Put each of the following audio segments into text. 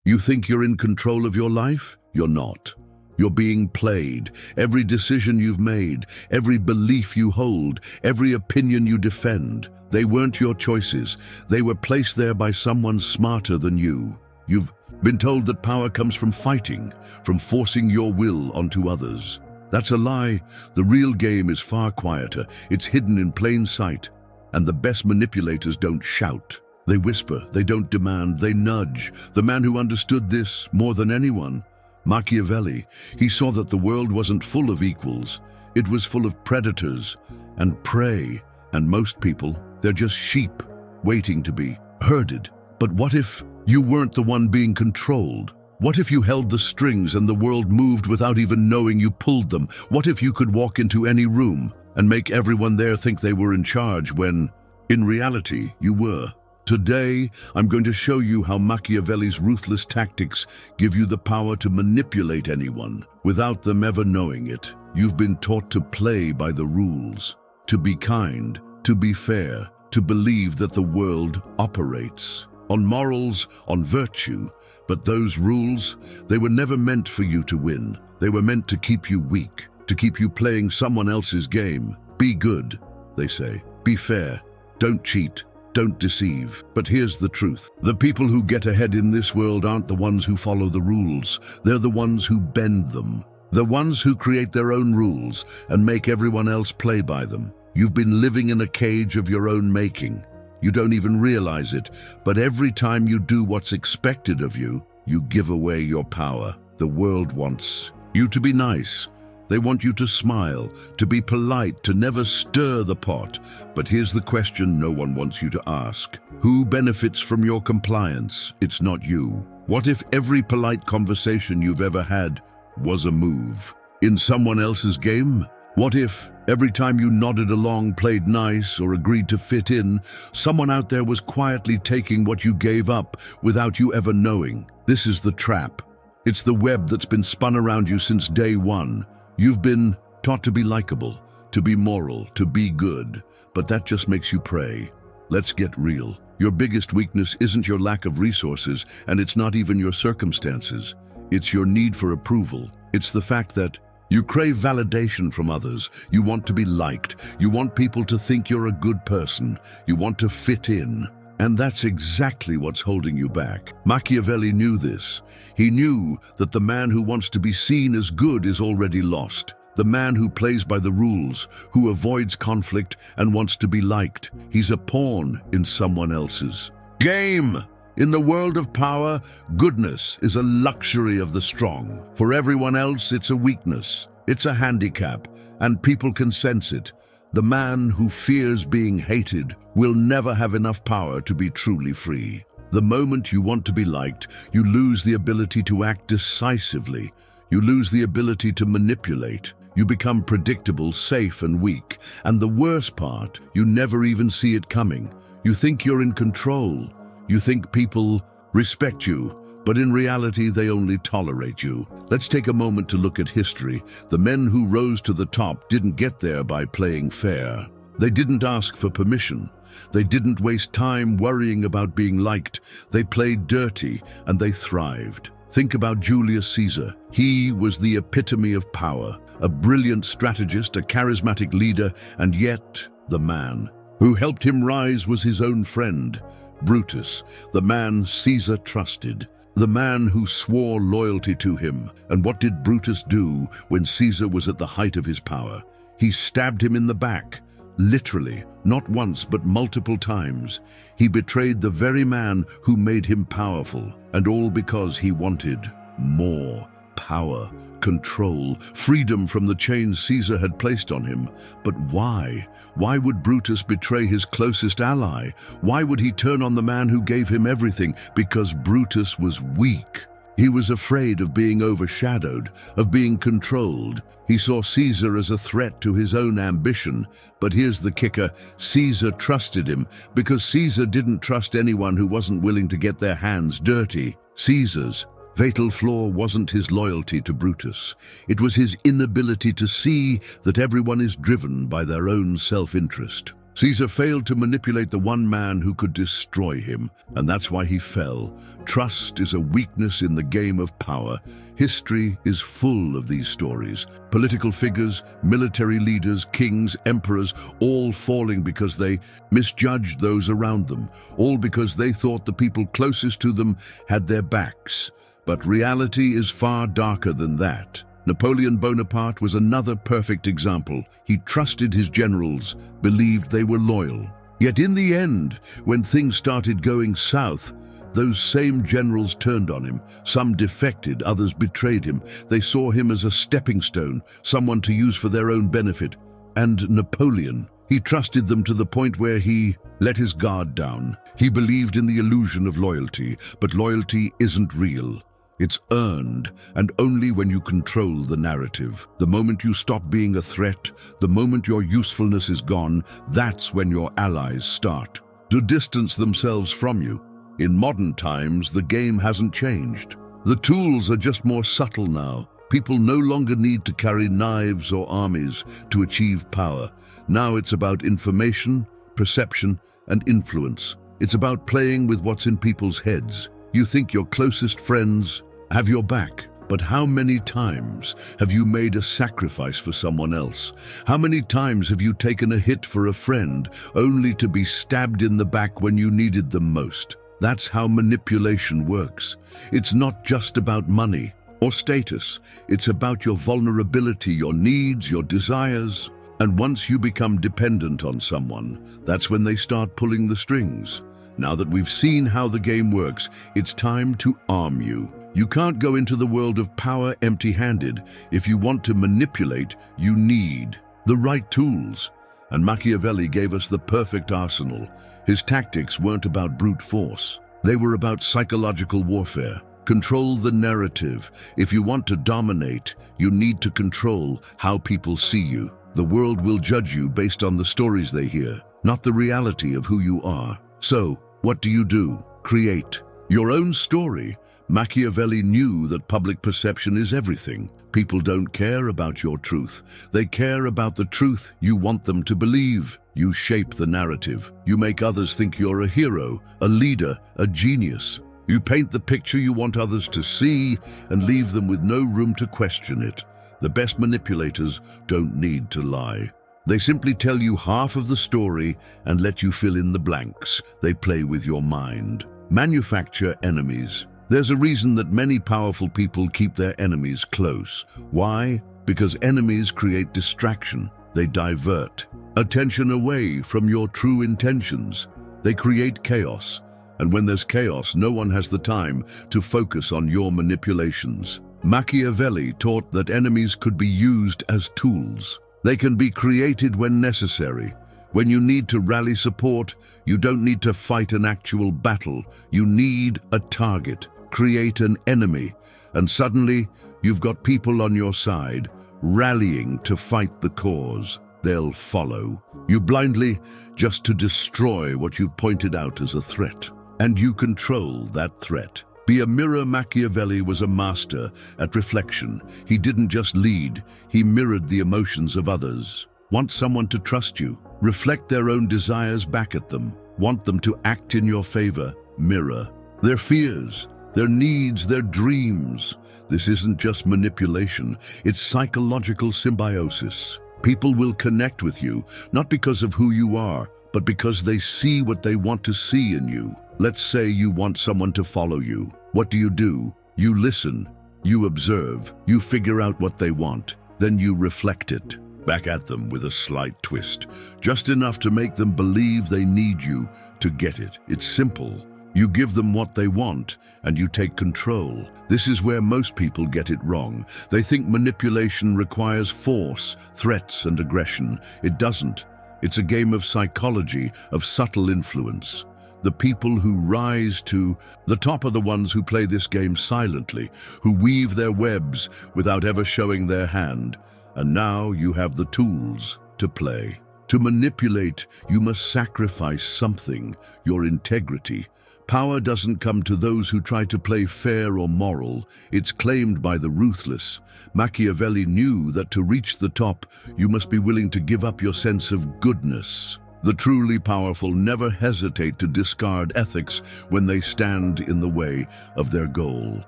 You think you're in control of your life? You're not. You're being played. Every decision you've made, every belief you hold, every opinion you defend, they weren't your choices. They were placed there by someone smarter than you. You've been told that power comes from fighting, from forcing your will onto others. That's a lie. The real game is far quieter. It's hidden in plain sight. And the best manipulators don't shout. They whisper, they don't demand, they nudge. The man who understood this more than anyone, Machiavelli, he saw that the world wasn't full of equals. It was full of predators and prey. And most people, they're just sheep waiting to be herded. But what if you weren't the one being controlled? What if you held the strings and the world moved without even knowing you pulled them? What if you could walk into any room and make everyone there think they were in charge when, in reality, you were? Today, I'm going to show you how Machiavelli's ruthless tactics give you the power to manipulate anyone without them ever knowing it. You've been taught to play by the rules, to be kind, to be fair, to believe that the world operates on morals, on virtue. But those rules, they were never meant for you to win. They were meant to keep you weak, to keep you playing someone else's game. Be good, they say. Be fair. Don't cheat. Don't deceive. But here's the truth. The people who get ahead in this world aren't the ones who follow the rules. They're the ones who bend them. The ones who create their own rules and make everyone else play by them. You've been living in a cage of your own making. You don't even realize it, but every time you do what's expected of you, you give away your power. The world wants you to be nice. They want you to smile, to be polite, to never stir the pot. But here's the question no one wants you to ask. Who benefits from your compliance? It's not you. What if every polite conversation you've ever had was a move in someone else's game? What if every time you nodded along, played nice, or agreed to fit in, someone out there was quietly taking what you gave up without you ever knowing? This is the trap. It's the web that's been spun around you since day one. You've been taught to be likable, to be moral, to be good, but that just makes you prey. Let's get real. Your biggest weakness isn't your lack of resources, and it's not even your circumstances. It's your need for approval. It's the fact that you crave validation from others. You want to be liked. You want people to think you're a good person. You want to fit in. And that's exactly what's holding you back. Machiavelli knew this. He knew that the man who wants to be seen as good is already lost. The man who plays by the rules, who avoids conflict and wants to be liked, he's a pawn in someone else's game. In the world of power, goodness is a luxury of the strong. For everyone else, it's a weakness. It's a handicap, and people can sense it. The man who fears being hated will never have enough power to be truly free. The moment you want to be liked, you lose the ability to act decisively. You lose the ability to manipulate. You become predictable, safe, and weak. And the worst part, you never even see it coming. You think you're in control. You think people respect you, but in reality, they only tolerate you. Let's take a moment to look at history. The men who rose to the top didn't get there by playing fair. They didn't ask for permission. They didn't waste time worrying about being liked. They played dirty, and they thrived. Think about Julius Caesar. He was the epitome of power, a brilliant strategist, a charismatic leader, and yet the man who helped him rise was his own friend, Brutus, the man Caesar trusted, the man who swore loyalty to him. And what did Brutus do when Caesar was at the height of his power? He stabbed him in the back, literally, not once but multiple times. He betrayed the very man who made him powerful, and all because he wanted more power, control, freedom from the chains Caesar had placed on him. But why? Why would Brutus betray his closest ally? Why would he turn on the man who gave him everything? Because Brutus was weak. He was afraid of being overshadowed, of being controlled. He saw Caesar as a threat to his own ambition. But here's the kicker: Caesar trusted him because Caesar didn't trust anyone who wasn't willing to get their hands dirty. Caesar's fatal flaw wasn't his loyalty to Brutus. It was his inability to see that everyone is driven by their own self-interest. Caesar failed to manipulate the one man who could destroy him, and that's why he fell. Trust is a weakness in the game of power. History is full of these stories. Political figures, military leaders, kings, emperors, all falling because they misjudged those around them, all because they thought the people closest to them had their backs. But reality is far darker than that. Napoleon Bonaparte was another perfect example. He trusted his generals, believed they were loyal. Yet in the end, when things started going south, those same generals turned on him. Some defected, others betrayed him. They saw him as a stepping stone, someone to use for their own benefit. And Napoleon, he trusted them to the point where he let his guard down. He believed in the illusion of loyalty, but loyalty isn't real. It's earned, and only when you control the narrative. The moment you stop being a threat, the moment your usefulness is gone, that's when your allies start to distance themselves from you. In modern times, the game hasn't changed. The tools are just more subtle now. People no longer need to carry knives or armies to achieve power. Now it's about information, perception, and influence. It's about playing with what's in people's heads. You think your closest friends have your back, but how many times have you made a sacrifice for someone else? How many times have you taken a hit for a friend only to be stabbed in the back when you needed them most? That's how manipulation works. It's not just about money or status. It's about your vulnerability, your needs, your desires. And once you become dependent on someone, that's when they start pulling the strings. Now that we've seen how the game works, it's time to arm you. You can't go into the world of power empty-handed. If you want to manipulate, you need the right tools. And Machiavelli gave us the perfect arsenal. His tactics weren't about brute force. They were about psychological warfare. Control the narrative. If you want to dominate, you need to control how people see you. The world will judge you based on the stories they hear, not the reality of who you are. So, what do? Create your own story. Machiavelli knew that public perception is everything. People don't care about your truth. They care about the truth you want them to believe. You shape the narrative. You make others think you're a hero, a leader, a genius. You paint the picture you want others to see and leave them with no room to question it. The best manipulators don't need to lie. They simply tell you half of the story and let you fill in the blanks. They play with your mind. Manufacture enemies. There's a reason that many powerful people keep their enemies close. Why? Because enemies create distraction. They divert attention away from your true intentions. They create chaos. And when there's chaos, no one has the time to focus on your manipulations. Machiavelli taught that enemies could be used as tools. They can be created when necessary. When you need to rally support, you don't need to fight an actual battle. You need a target. Create an enemy, and suddenly you've got people on your side, rallying to fight the cause. They'll follow you blindly just to destroy what you've pointed out as a threat. And you control that threat. Be a mirror. Machiavelli was a master at reflection. He didn't just lead, he mirrored the emotions of others. Want someone to trust you? Reflect their own desires back at them. Want them to act in your favor? Mirror their fears, their needs, their dreams. This isn't just manipulation, it's psychological symbiosis. People will connect with you, not because of who you are, but because they see what they want to see in you. Let's say you want someone to follow you. What do? You listen, you observe, you figure out what they want, then you reflect it back at them with a slight twist, just enough to make them believe they need you to get it. It's simple. You give them what they want, and you take control. This is where most people get it wrong. They think manipulation requires force, threats, and aggression. It doesn't. It's a game of psychology, of subtle influence. The people who rise to the top are the ones who play this game silently, who weave their webs without ever showing their hand. And now you have the tools to play. To manipulate, you must sacrifice something, your integrity. Power doesn't come to those who try to play fair or moral. It's claimed by the ruthless. Machiavelli knew that to reach the top, you must be willing to give up your sense of goodness. The truly powerful never hesitate to discard ethics when they stand in the way of their goal.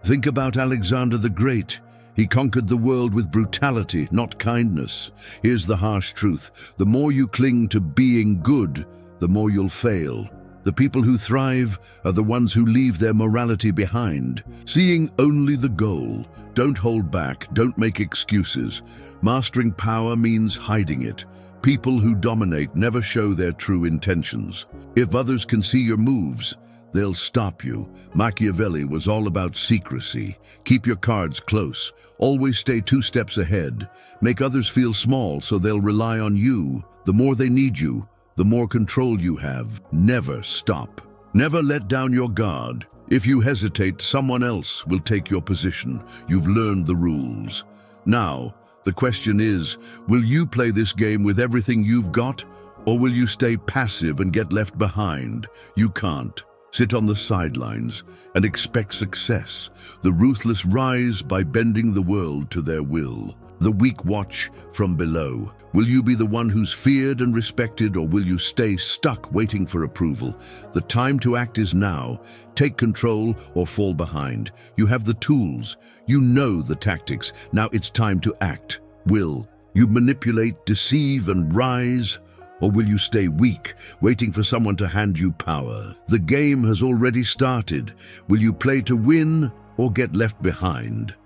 Think about Alexander the Great. He conquered the world with brutality, not kindness. Here's the harsh truth. The more you cling to being good, the more you'll fail. The people who thrive are the ones who leave their morality behind, seeing only the goal. Don't hold back, don't make excuses. Mastering power means hiding it. People who dominate never show their true intentions. If others can see your moves, they'll stop you. Machiavelli was all about secrecy. Keep your cards close. Always stay 2 steps ahead. Make others feel small so they'll rely on you. The more they need you, the more control you have. Never stop. Never let down your guard. If you hesitate, someone else will take your position. You've learned the rules. Now, the question is, will you play this game with everything you've got, or will you stay passive and get left behind? You can't. Sit on the sidelines and expect success. The ruthless rise by bending the world to their will. The weak watch from below. Will you be the one who's feared and respected, or will you stay stuck waiting for approval? The time to act is now. Take control or fall behind. You have the tools. You know the tactics. Now it's time to act. Will you manipulate, deceive, and rise? Or will you stay weak, waiting for someone to hand you power? The game has already started. Will you play to win or get left behind?